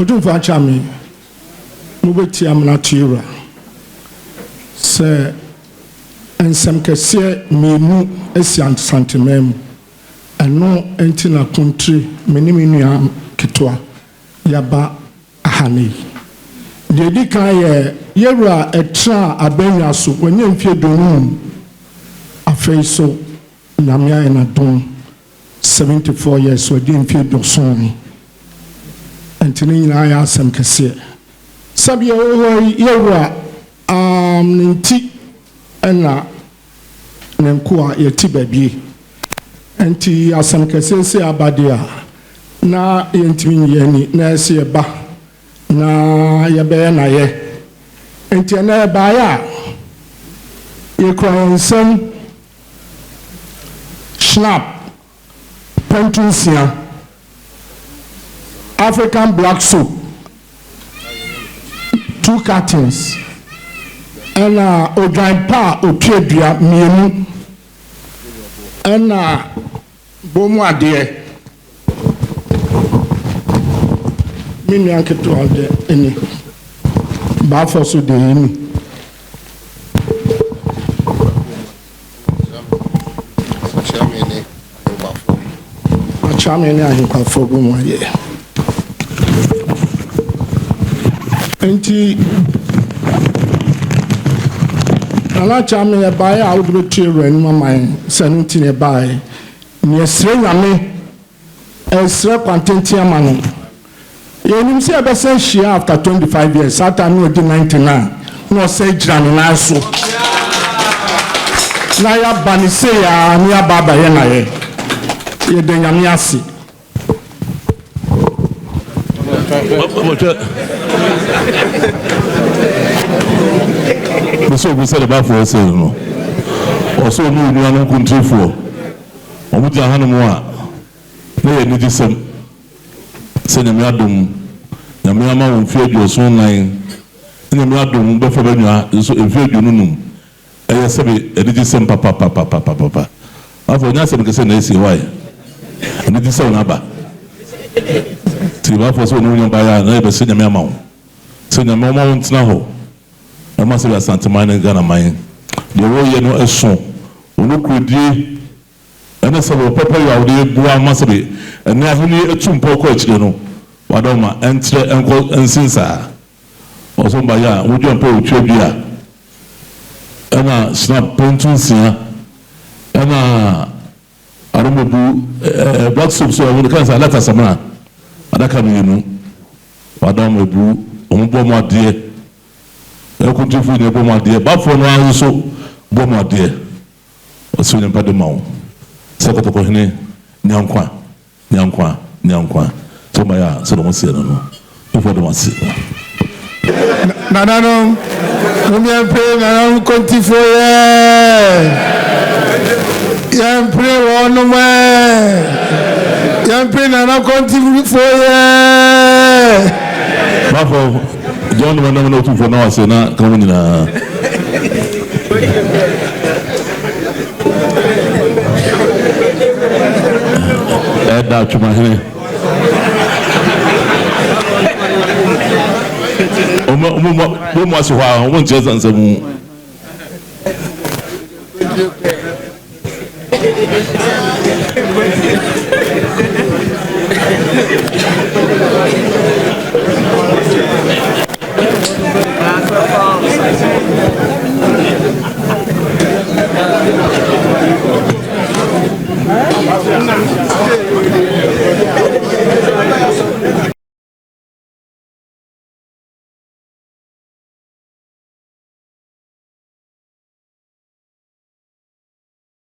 Otumfuo achami mubeti amna tira se ensem kese menu esian santimem eno entina country meniminu ketwa yaba ahani de di kan ye yewra etra abenya so wanye mfie donum afei so namia na don 74 years so di mfie doson entini nyina ya asem kese sabia yewra nti ena nenkoa yeti babie enti asem kese se abadia na yentimi yeni na ese ba na yebe na ye enti na ba ya ye kwansen snap pentunsia African black soap 2 cartons and odwan pa otwedua mienu and bomu ade mimi anketo ade eni ba for so de eni chamene ahekwa for bomu aye enti ala chame ya bae a wodro tire ni mama santi ne bae ni esre nyame esre kwantenti amano yenim se abese hia after 25 years after no di 99 no say gira no na so na ya bani se ya ni ababa ye na ye de nyame ase so we said about for sale no also no new an Kontire omuja hanom a na ye nidi sem se na me adom na me ama won fie adwoso nan na me adom be fa banwa so efie adwonunum eye sebe edidi sem papa afọ nya sem kese na esi why edidi sem na ba ti ba for so no nya ba ya na be se nya me ama won se nya me ama won tena ho ama se asantemane Ghana man de wo ye no eso onu krodie ene se wo papa ya wo de bua ma se be ene ahuni etumpo ko akire no wadoma entre enko ensinsa oso ba ya wo jompo otwedua ena snap pentunsia ena aromobu black soup so wo kan sa lata samana adaka minu wadoma bu ombo mo ade Kontire ne bomo ade ba fo no an so bomo ade oso ne pade mawo sekoto ko hene nyankwa so ba ya so do se no fo do wasi nanano mumia pre nanano Kontire ya pre wono me ya pre nanano Kontire ba fo John wana na Otumfuo na wase na kama nyina da chuma hene omo aso ha omo nche sansamu